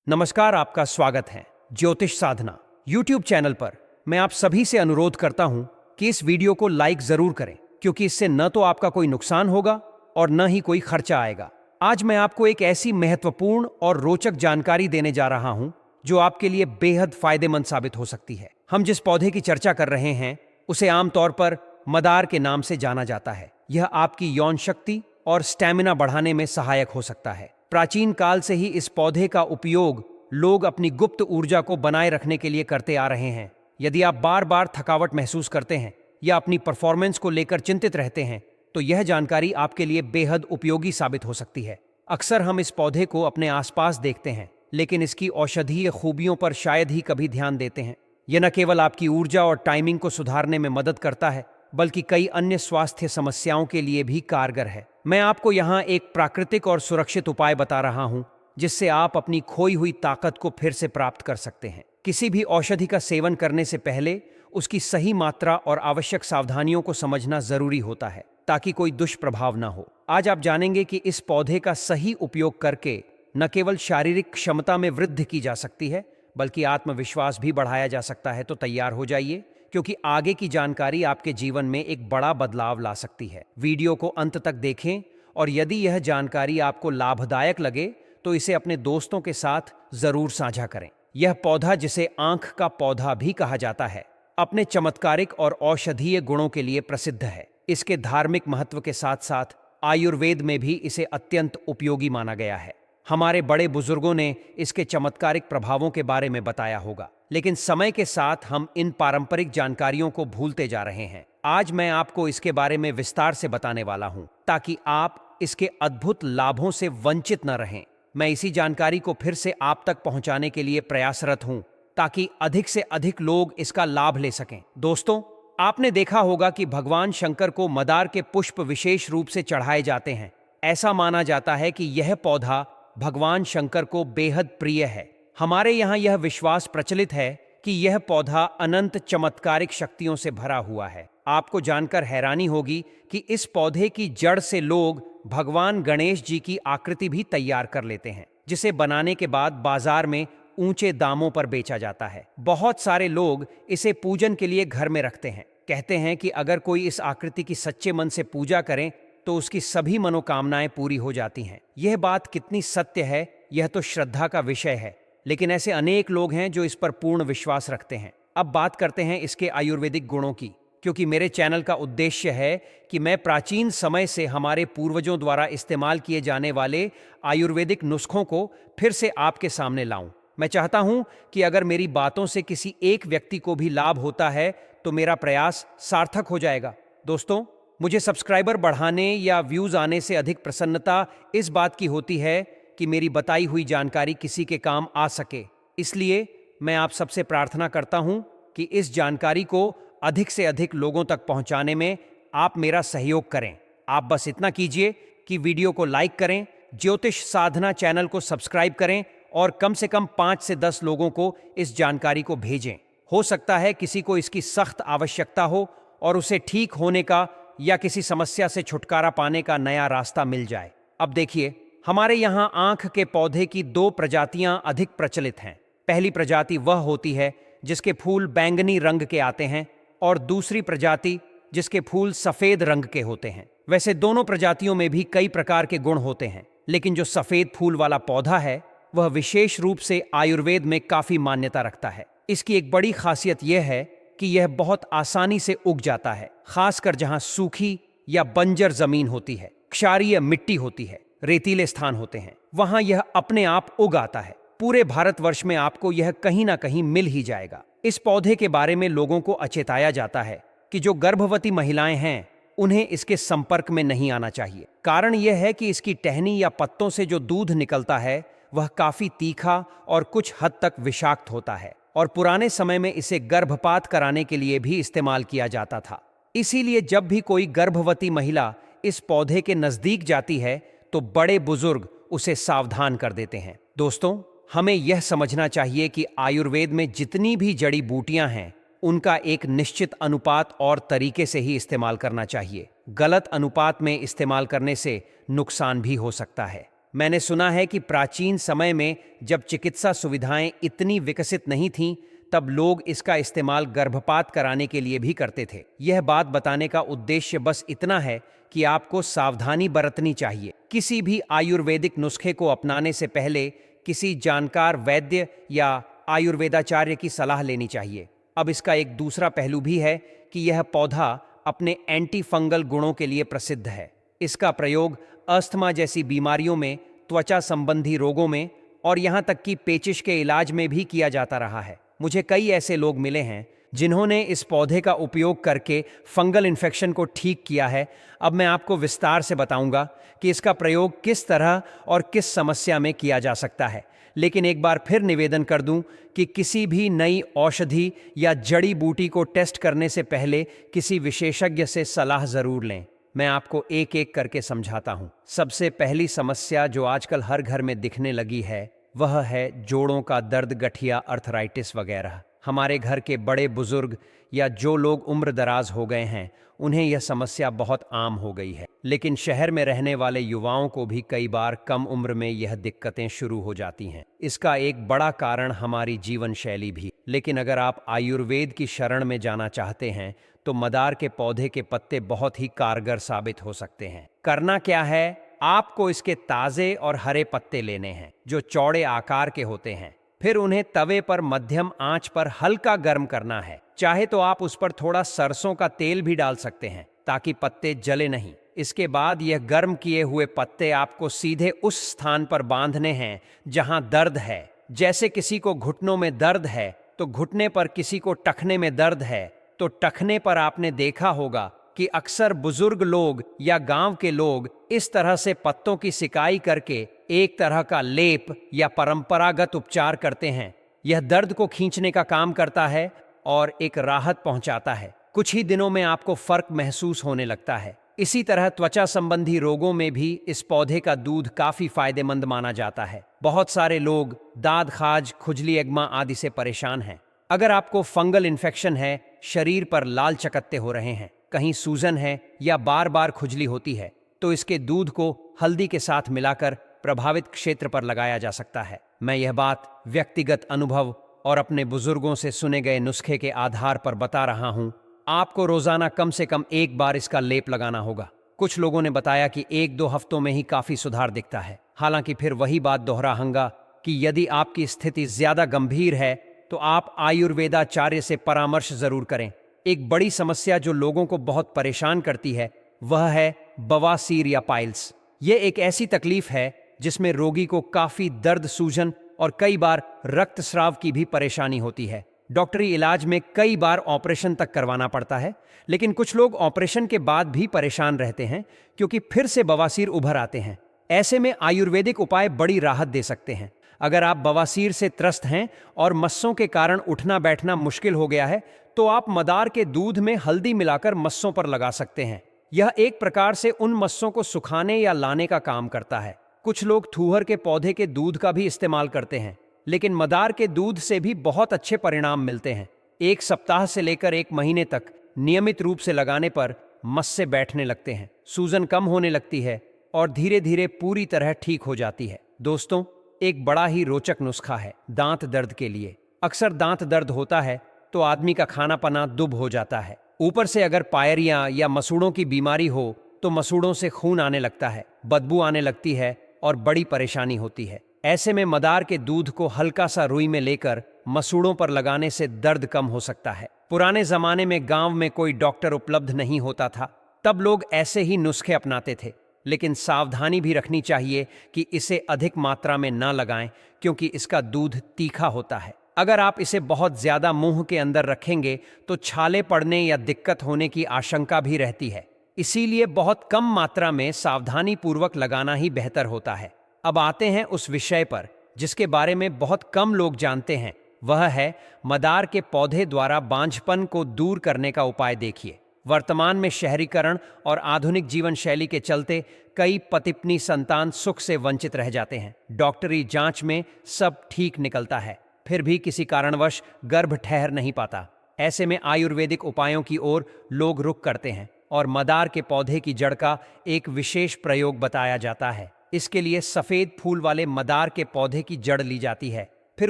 नमस्कार, आपका स्वागत है ज्योतिष साधना YouTube चैनल पर। मैं आप सभी से अनुरोध करता हूं कि इस वीडियो को लाइक जरूर करें, क्योंकि इससे न तो आपका कोई नुकसान होगा और न ही कोई खर्चा आएगा। आज मैं आपको एक ऐसी महत्वपूर्ण और रोचक जानकारी देने जा रहा हूं जो आपके लिए बेहद फायदेमंद साबित हो सकती है। हम जिस पौधे की चर्चा कर रहे हैं उसे आमतौर पर मदार के नाम से जाना जाता है। यह आपकी यौन शक्ति और स्टैमिना बढ़ाने में सहायक हो सकता है। प्राचीन काल से ही इस पौधे का उपयोग लोग अपनी गुप्त ऊर्जा को बनाए रखने के लिए करते आ रहे हैं। यदि आप बार बार थकावट महसूस करते हैं या अपनी परफॉर्मेंस को लेकर चिंतित रहते हैं, तो यह जानकारी आपके लिए बेहद उपयोगी साबित हो सकती है। अक्सर हम इस पौधे को अपने आसपास देखते हैं, लेकिन इसकी औषधीय खूबियों पर शायद ही कभी ध्यान देते हैं। यह न केवल आपकी ऊर्जा और टाइमिंग को सुधारने में मदद करता है, बल्कि कई अन्य स्वास्थ्य समस्याओं के लिए भी कारगर है। मैं आपको यहाँ एक प्राकृतिक और सुरक्षित उपाय बता रहा हूँ जिससे आप अपनी खोई हुई ताकत को फिर से प्राप्त कर सकते हैं। किसी भी औषधि का सेवन करने से पहले उसकी सही मात्रा और आवश्यक सावधानियों को समझना जरूरी होता है, ताकि कोई दुष्प्रभाव न हो। आज आप जानेंगे कि इस पौधे का सही उपयोग करके न केवल शारीरिक क्षमता में वृद्धि की जा सकती है, बल्कि आत्मविश्वास भी बढ़ाया जा सकता है। तो तैयार हो जाइए, क्योंकि आगे की जानकारी आपके जीवन में एक बड़ा बदलाव ला सकती है। वीडियो को अंत तक देखें और यदि यह जानकारी आपको लाभदायक लगे तो इसे अपने दोस्तों के साथ जरूर साझा करें। यह पौधा, जिसे आंख का पौधा भी कहा जाता है, अपने चमत्कारिक और औषधीय गुणों के लिए प्रसिद्ध है। इसके धार्मिक महत्व के साथ साथ आयुर्वेद में भी इसे अत्यंत उपयोगी माना गया है। हमारे बड़े बुजुर्गों ने इसके चमत्कारिक प्रभावों के बारे में बताया होगा, लेकिन समय के साथ हम इन पारंपरिक जानकारियों को भूलते जा रहे हैं। आज मैं आपको इसके बारे में विस्तार से बताने वाला हूं, ताकि आप इसके अद्भुत लाभों से वंचित न रहें। मैं इसी जानकारी को फिर से आप तक पहुंचाने के लिए प्रयासरत हूं, ताकि अधिक से अधिक लोग इसका लाभ ले सकें। दोस्तों, आपने देखा होगा कि भगवान शंकर को मदार के पुष्प विशेष रूप से चढ़ाए जाते हैं। ऐसा माना जाता है कि यह पौधा भगवान शंकर को बेहद प्रिय है। हमारे यहाँ यह विश्वास प्रचलित है कि यह पौधा अनंत चमत्कारिक शक्तियों से भरा हुआ है। आपको जानकर हैरानी होगी कि इस पौधे की जड़ से लोग भगवान गणेश जी की आकृति भी तैयार कर लेते हैं, जिसे बनाने के बाद बाजार में ऊंचे दामों पर बेचा जाता है। बहुत सारे लोग इसे पूजन के लिए घर में रखते हैं। कहते हैं कि अगर कोई इस आकृति की सच्चे मन से पूजा करे तो उसकी सभी मनोकामनाएं पूरी हो जाती हैं। यह बात कितनी सत्य है, यह तो श्रद्धा का विषय है, लेकिन ऐसे अनेक लोग हैं जो इस पर पूर्ण विश्वास रखते हैं। अब बात करते हैं इसके आयुर्वेदिक गुणों की, क्योंकि मेरे चैनल का उद्देश्य है कि मैं प्राचीन समय से हमारे पूर्वजों द्वारा इस्तेमाल किए जाने वाले आयुर्वेदिक नुस्खों को फिर से आपके सामने लाऊं। मैं चाहता हूं कि अगर मेरी बातों से किसी एक व्यक्ति को भी लाभ होता है तो मेरा प्रयास सार्थक हो जाएगा। दोस्तों, मुझे सब्सक्राइबर बढ़ाने या व्यूज आने से अधिक प्रसन्नता इस बात की होती है कि मेरी बताई हुई जानकारी किसी के काम आ सके। इसलिए मैं आप सबसे प्रार्थना करता हूं कि इस जानकारी को अधिक से अधिक लोगों तक पहुंचाने में आप मेरा सहयोग करें। आप बस इतना कीजिए कि वीडियो को लाइक करें, ज्योतिष साधना चैनल को सब्सक्राइब करें और कम से कम 5 से 10 लोगों को इस जानकारी को भेजें। हो सकता है किसी को इसकी सख्त आवश्यकता हो और उसे ठीक होने का या किसी समस्या से छुटकारा पाने का नया रास्ता मिल जाए। अब देखिए, हमारे यहाँ आंख के पौधे की 2 प्रजातियां अधिक प्रचलित हैं। पहली प्रजाति वह होती है जिसके फूल बैंगनी रंग के आते हैं, और दूसरी प्रजाति जिसके फूल सफेद रंग के होते हैं। वैसे दोनों प्रजातियों में भी कई प्रकार के गुण होते हैं, लेकिन जो सफेद फूल वाला पौधा है वह विशेष रूप से आयुर्वेद में काफी मान्यता रखता है। इसकी एक बड़ी खासियत यह है कि यह बहुत आसानी से उग जाता है, खासकर जहां सूखी या बंजर जमीन होती है, क्षारीय मिट्टी होती है, रेतीले स्थान होते हैं, वहां यह अपने आप उग आता है। पूरे भारतवर्ष में आपको यह कहीं ना कहीं मिल ही जाएगा। इस पौधे के बारे में लोगों को अचेताया जाता है कि जो गर्भवती महिलाएं हैं उन्हें इसके संपर्क में नहीं आना चाहिए। कारण यह है कि इसकी टहनी या पत्तों से जो दूध निकलता है वह काफी तीखा और कुछ हद तक विषाक्त होता है, और पुराने समय में इसे गर्भपात कराने के लिए भी इस्तेमाल किया जाता था। इसीलिए जब भी कोई गर्भवती महिला इस पौधे के नजदीक जाती है तो बड़े बुजुर्ग उसे सावधान कर देते हैं। दोस्तों, हमें यह समझना चाहिए कि आयुर्वेद में जितनी भी जड़ी बूटियां हैं उनका एक निश्चित अनुपात और तरीके से ही इस्तेमाल करना चाहिए। गलत अनुपात में इस्तेमाल करने से नुकसान भी हो सकता है। मैंने सुना है कि प्राचीन समय में जब चिकित्सा सुविधाएं इतनी विकसित नहीं थीं, तब लोग इसका इस्तेमाल गर्भपात कराने के लिए भी करते थे। यह बात बताने का उद्देश्य बस इतना है कि आपको सावधानी बरतनी चाहिए। किसी भी आयुर्वेदिक नुस्खे को अपनाने से पहले किसी जानकार वैद्य या आयुर्वेदाचार्य की सलाह लेनी चाहिए। अब इसका एक दूसरा पहलू भी है कि यह पौधा अपने एंटी फंगल गुणों के लिए प्रसिद्ध है। इसका प्रयोग अस्थमा जैसी बीमारियों में, त्वचा संबंधी रोगों में और यहाँ तक कि पेचिश के इलाज में भी किया जाता रहा है। मुझे कई ऐसे लोग मिले हैं जिन्होंने इस पौधे का उपयोग करके फंगल इन्फेक्शन को ठीक किया है। अब मैं आपको विस्तार से बताऊंगा कि इसका प्रयोग किस तरह और किस समस्या में किया जा सकता है। लेकिन एक बार फिर निवेदन कर दूं कि किसी भी नई औषधि या जड़ी बूटी को टेस्ट करने से पहले किसी विशेषज्ञ से सलाह जरूर लें। मैं आपको एक एक करके समझाता हूं। सबसे पहली समस्या जो आजकल हर घर में दिखने लगी है वह है जोड़ों का दर्द, गठिया, अर्थराइटिस वगैरह। हमारे घर के बड़े बुजुर्ग या जो लोग उम्र दराज हो गए हैं उन्हें यह समस्या बहुत आम हो गई है। लेकिन शहर में रहने वाले युवाओं को भी कई बार कम उम्र में यह दिक्कतें शुरू हो जाती हैं। इसका एक बड़ा कारण हमारी जीवन शैली भी। लेकिन अगर आप आयुर्वेद की शरण में जाना चाहते हैं तो मदार के पौधे के पत्ते बहुत ही कारगर साबित हो सकते हैं। करना क्या है, आपको इसके ताजे और हरे पत्ते लेने हैं जो चौड़े आकार के होते हैं। फिर उन्हें तवे पर मध्यम आंच पर हल्का गर्म करना है। चाहे तो आप उस पर थोड़ा सरसों का तेल भी डाल सकते हैं ताकि पत्ते जले नहीं। इसके बाद यह गर्म किए हुए पत्ते आपको सीधे उस स्थान पर बांधने हैं जहां दर्द है। जैसे किसी को घुटनों में दर्द है तो घुटने पर, किसी को टखने में दर्द है तो टखने पर। आपने देखा होगा कि अक्सर बुजुर्ग लोग या गांव के लोग इस तरह से पत्तों की सिकाई करके एक तरह का लेप या परंपरागत उपचार करते हैं। यह दर्द को खींचने का काम करता है और एक राहत पहुंचाता है। कुछ ही दिनों में आपको फर्क महसूस होने लगता है। इसी तरह त्वचा संबंधी रोगों में भी इस पौधे का दूध काफी फायदेमंद माना जाता है। बहुत सारे लोग दाद, खाज, खुजली, एग्मा आदि से परेशान हैं। अगर आपको फंगल इन्फेक्शन है, शरीर पर लाल चकत्ते हो रहे हैं, कहीं सूजन है या बार बार खुजली होती है, तो इसके दूध को हल्दी के साथ मिलाकर प्रभावित क्षेत्र पर लगाया जा सकता है। मैं यह बात व्यक्तिगत अनुभव और अपने बुजुर्गों से सुने गए नुस्खे के आधार पर बता रहा हूं। आपको रोजाना कम से कम एक बार इसका लेप लगाना होगा। कुछ लोगों ने बताया कि 1-2 हफ्तों में ही काफी सुधार दिखता है। हालांकि फिर वही बात दोहराऊंगा कि यदि आपकी स्थिति ज्यादा गंभीर है तो आप आयुर्वेदाचार्य से परामर्श जरूर करें। एक बड़ी समस्या जो लोगों को बहुत परेशान करती है वह है बवासीर या पाइल्स। ये एक ऐसी तकलीफ है जिसमें रोगी को काफी दर्द, सूजन और कई बार रक्तस्राव की भी परेशानी होती है। डॉक्टरी इलाज में कई बार ऑपरेशन तक करवाना पड़ता है। लेकिन कुछ लोग ऑपरेशन के बाद भी परेशान रहते हैं क्योंकि फिर से बवासीर उभर आते हैं। ऐसे में आयुर्वेदिक उपाय बड़ी राहत दे सकते हैं। अगर आप बवासीर से त्रस्त हैं और मस्सों के कारण उठना बैठना मुश्किल हो गया है तो आप मदार के दूध में हल्दी मिलाकर मस्सों पर लगा सकते हैं। यह एक प्रकार से उन मस्सों को सुखाने या लाने का काम करता है। कुछ लोग थूहर के पौधे के दूध का भी इस्तेमाल करते हैं, लेकिन मदार के दूध से भी बहुत अच्छे परिणाम मिलते हैं। 1 सप्ताह से लेकर 1 महीने तक नियमित रूप से लगाने पर मस्से बैठने लगते हैं, सूजन कम होने लगती है और धीरे धीरे पूरी तरह ठीक हो जाती है। दोस्तों, एक बड़ा ही रोचक नुस्खा है दांत दर्द के लिए। अक्सर दांत दर्द होता है तो आदमी का खाना पना दुब हो जाता है। ऊपर से अगर पायरिया या मसूड़ों की बीमारी हो तो मसूड़ों से खून आने लगता है, बदबू आने लगती है और बड़ी परेशानी होती है। ऐसे में मदार के दूध को हल्का सा रुई में लेकर मसूड़ों पर लगाने से दर्द कम हो सकता है। पुराने जमाने में गांव में कोई डॉक्टर उपलब्ध नहीं होता था, तब लोग ऐसे ही नुस्खे अपनाते थे। लेकिन सावधानी भी रखनी चाहिए कि इसे अधिक मात्रा में ना लगाएं क्योंकि इसका दूध तीखा होता है। अगर आप इसे बहुत ज्यादा मुंह के अंदर रखेंगे तो छाले पड़ने या दिक्कत होने की आशंका भी रहती है। इसीलिए बहुत कम मात्रा में सावधानी पूर्वक लगाना ही बेहतर होता है। अब आते हैं उस विषय पर जिसके बारे में बहुत कम लोग जानते हैं, वह है मदार के पौधे द्वारा बांझपन को दूर करने का उपाय। देखिए, वर्तमान में शहरीकरण और आधुनिक जीवन शैली के चलते कई पति-पत्नी संतान सुख से वंचित रह जाते हैं। डॉक्टरी जांच में सब ठीक निकलता है, फिर भी किसी कारणवश गर्भ ठहर नहीं पाता। ऐसे में आयुर्वेदिक उपायों की ओर लोग रुख करते हैं और मदार के पौधे की जड़ का एक विशेष प्रयोग बताया जाता है। इसके लिए सफेद फूल वाले मदार के पौधे की जड़ ली जाती है, फिर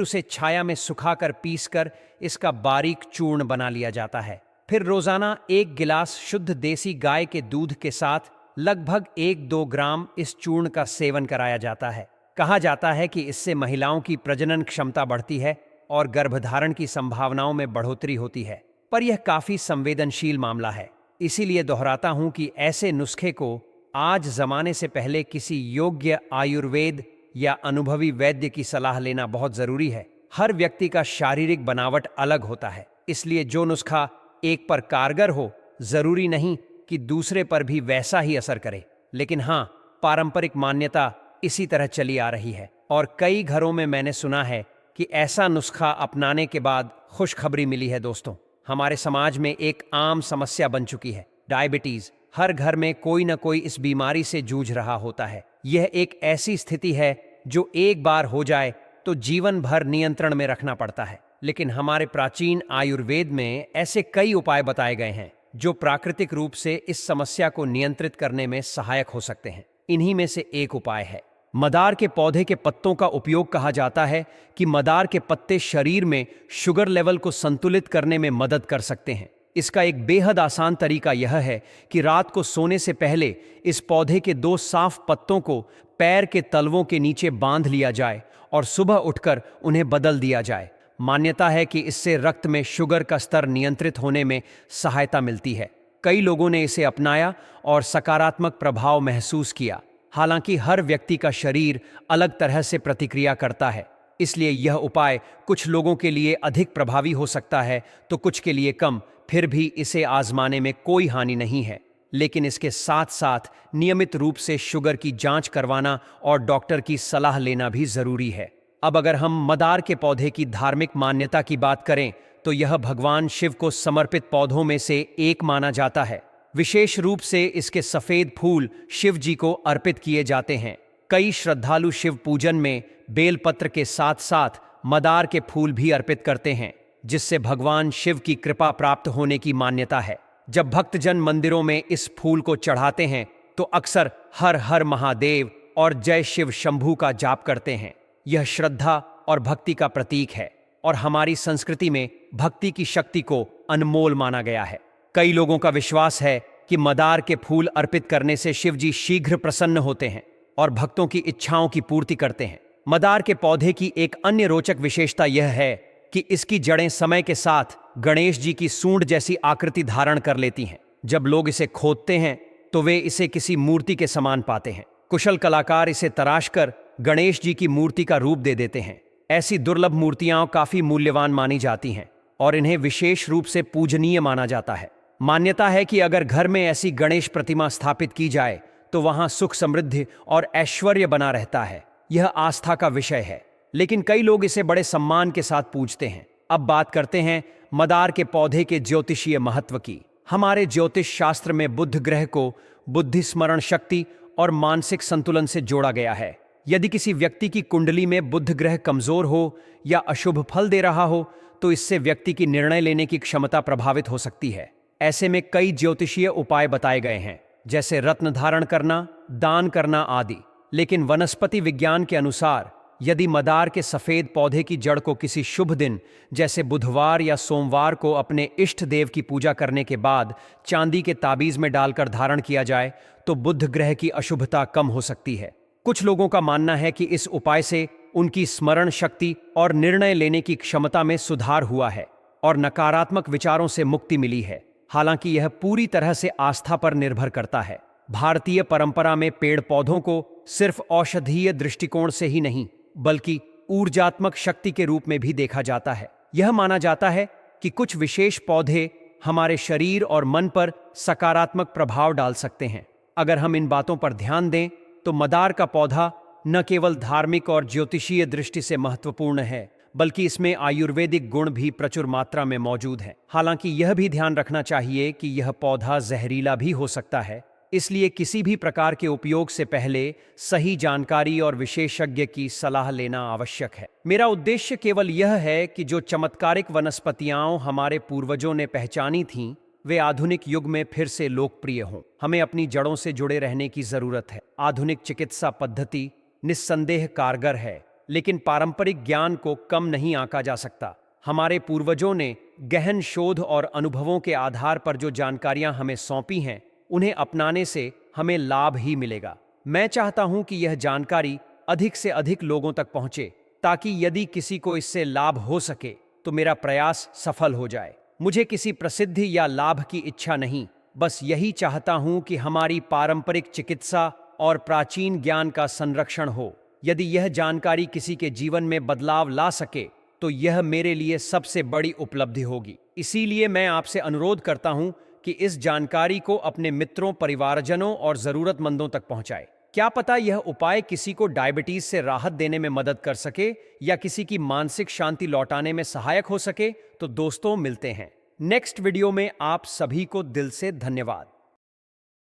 उसे छाया में सुखाकर पीसकर इसका बारीक चूर्ण बना लिया जाता है। फिर रोजाना 1 गिलास शुद्ध देसी गाय के दूध के साथ लगभग 1-2 ग्राम इस चूर्ण का सेवन कराया जाता है। कहा जाता है कि इससे महिलाओं की प्रजनन क्षमता बढ़ती है और गर्भधारण की संभावनाओं में बढ़ोतरी होती है। पर यह काफी संवेदनशील मामला है, इसीलिए दोहराता हूं कि ऐसे नुस्खे को आज जमाने से पहले किसी योग्य आयुर्वेद या अनुभवी वैद्य की सलाह लेना बहुत जरूरी है। हर व्यक्ति का शारीरिक बनावट अलग होता है, इसलिए जो नुस्खा एक पर कारगर हो जरूरी नहीं कि दूसरे पर भी वैसा ही असर करे। लेकिन हाँ, पारंपरिक मान्यता इसी तरह चली आ रही है और कई घरों में मैंने सुना है कि ऐसा नुस्खा अपनाने के बाद खुशखबरी मिली है। दोस्तों, हमारे समाज में एक आम समस्या बन चुकी है डायबिटीज। हर घर में कोई ना कोई इस बीमारी से जूझ रहा होता है। यह एक ऐसी स्थिति है जो एक बार हो जाए तो जीवन भर नियंत्रण में रखना पड़ता है। लेकिन हमारे प्राचीन आयुर्वेद में ऐसे कई उपाय बताए गए हैं जो प्राकृतिक रूप से इस समस्या को नियंत्रित करने में सहायक हो सकते हैं। इन्हीं में से एक उपाय है मदार के पौधे के पत्तों का उपयोग। कहा जाता है कि मदार के पत्ते शरीर में शुगर लेवल को संतुलित करने में मदद कर सकते हैं। इसका एक बेहद आसान तरीका यह है कि रात को सोने से पहले इस पौधे के 2 साफ पत्तों को पैर के तलवों के नीचे बांध लिया जाए और सुबह उठकर उन्हें बदल दिया जाए। मान्यता है कि इससे रक्त में शुगर का स्तर नियंत्रित होने में सहायता मिलती है। कई लोगों ने इसे अपनाया और सकारात्मक प्रभाव महसूस किया। हालांकि हर व्यक्ति का शरीर अलग तरह से प्रतिक्रिया करता है, इसलिए यह उपाय कुछ लोगों के लिए अधिक प्रभावी हो सकता है तो कुछ के लिए कम। फिर भी इसे आजमाने में कोई हानि नहीं है, लेकिन इसके साथ साथ नियमित रूप से शुगर की जांच करवाना और डॉक्टर की सलाह लेना भी जरूरी है। अब अगर हम मदार के पौधे की धार्मिक मान्यता की बात करें तो यह भगवान शिव को समर्पित पौधों में से एक माना जाता है। विशेष रूप से इसके सफेद फूल शिव जी को अर्पित किए जाते हैं। कई श्रद्धालु शिव पूजन में बेलपत्र के साथ साथ मदार के फूल भी अर्पित करते हैं, जिससे भगवान शिव की कृपा प्राप्त होने की मान्यता है। जब भक्तजन मंदिरों में इस फूल को चढ़ाते हैं तो अक्सर हर हर महादेव और जय शिव शंभू का जाप करते हैं। यह श्रद्धा और भक्ति का प्रतीक है और हमारी संस्कृति में भक्ति की शक्ति को अनमोल माना गया है। कई लोगों का विश्वास है कि मदार के फूल अर्पित करने से शिव जी शीघ्र प्रसन्न होते हैं और भक्तों की इच्छाओं की पूर्ति करते हैं। मदार के पौधे की एक अन्य रोचक विशेषता यह है कि इसकी जड़ें समय के साथ गणेश जी की सूंड जैसी आकृति धारण कर लेती हैं। जब लोग इसे खोदते हैं तो वे इसे किसी मूर्ति के समान पाते हैं। कुशल कलाकार इसे तराशकर गणेश जी की मूर्ति का रूप दे देते हैं। ऐसी दुर्लभ मूर्तियां काफी मूल्यवान मानी जाती हैं और इन्हें विशेष रूप से पूजनीय माना जाता है। मान्यता है कि अगर घर में ऐसी गणेश प्रतिमा स्थापित की जाए तो वहां सुख समृद्धि और ऐश्वर्य बना रहता है। यह आस्था का विषय है, लेकिन कई लोग इसे बड़े सम्मान के साथ पूजते हैं। अब बात करते हैं मदार के पौधे के ज्योतिषीय महत्व की। हमारे ज्योतिष शास्त्र में बुध ग्रह को बुद्धि, स्मरण शक्ति और मानसिक संतुलन से जोड़ा गया है। यदि किसी व्यक्ति की कुंडली में बुध ग्रह कमजोर हो या अशुभ फल दे रहा हो तो इससे व्यक्ति की निर्णय लेने की क्षमता प्रभावित हो सकती है। ऐसे में कई ज्योतिषीय उपाय बताए गए हैं, जैसे रत्न धारण करना, दान करना आदि। लेकिन वनस्पति विज्ञान के अनुसार यदि मदार के सफेद पौधे की जड़ को किसी शुभ दिन जैसे बुधवार या सोमवार को अपने इष्ट देव की पूजा करने के बाद चांदी के ताबीज में डालकर धारण किया जाए तो बुध ग्रह की अशुभता कम हो सकती है। कुछ लोगों का मानना है कि इस उपाय से उनकी स्मरण शक्ति और निर्णय लेने की क्षमता में सुधार हुआ है और नकारात्मक विचारों से मुक्ति मिली है। हालांकि यह पूरी तरह से आस्था पर निर्भर करता है। भारतीय परंपरा में पेड़ पौधों को सिर्फ औषधीय दृष्टिकोण से ही नहीं बल्कि ऊर्जात्मक शक्ति के रूप में भी देखा जाता है। यह माना जाता है कि कुछ विशेष पौधे हमारे शरीर और मन पर सकारात्मक प्रभाव डाल सकते हैं। अगर हम इन बातों पर ध्यान दें तो मदार का पौधा न केवल धार्मिक और ज्योतिषीय दृष्टि से महत्वपूर्ण है बल्कि इसमें आयुर्वेदिक गुण भी प्रचुर मात्रा में मौजूद हैं। हालांकि यह भी ध्यान रखना चाहिए कि यह पौधा जहरीला भी हो सकता है, इसलिए किसी भी प्रकार के उपयोग से पहले सही जानकारी और विशेषज्ञ की सलाह लेना आवश्यक है। मेरा उद्देश्य केवल यह है कि जो चमत्कारिक वनस्पतियां हमारे पूर्वजों ने पहचानी थीं वे आधुनिक युग में फिर से लोकप्रिय हों। हमें अपनी जड़ों से जुड़े रहने की जरूरत है। आधुनिक चिकित्सा पद्धति निस्संदेह कारगर है, लेकिन पारंपरिक ज्ञान को कम नहीं आंका जा सकता। हमारे पूर्वजों ने गहन शोध और अनुभवों के आधार पर जो जानकारियां हमें सौंपी हैं, उन्हें अपनाने से हमें लाभ ही मिलेगा। मैं चाहता हूं कि यह जानकारी अधिक से अधिक लोगों तक पहुंचे, ताकि यदि किसी को इससे लाभ हो सके तो मेरा प्रयास सफल हो जाए। मुझे किसी प्रसिद्धि या लाभ की इच्छा नहीं, बस यही चाहता हूं कि हमारी पारंपरिक चिकित्सा और प्राचीन ज्ञान का संरक्षण हो। यदि यह जानकारी किसी के जीवन में बदलाव ला सके तो यह मेरे लिए सबसे बड़ी उपलब्धि होगी। इसीलिए मैं आपसे अनुरोध करता हूं कि इस जानकारी को अपने मित्रों, परिवारजनों और जरूरतमंदों तक पहुंचाएं। क्या पता यह उपाय किसी को डायबिटीज से राहत देने में मदद कर सके या किसी की मानसिक शांति लौटाने में सहायक हो सके। तो दोस्तों, मिलते हैं नेक्स्ट वीडियो में। आप सभी को दिल से धन्यवाद।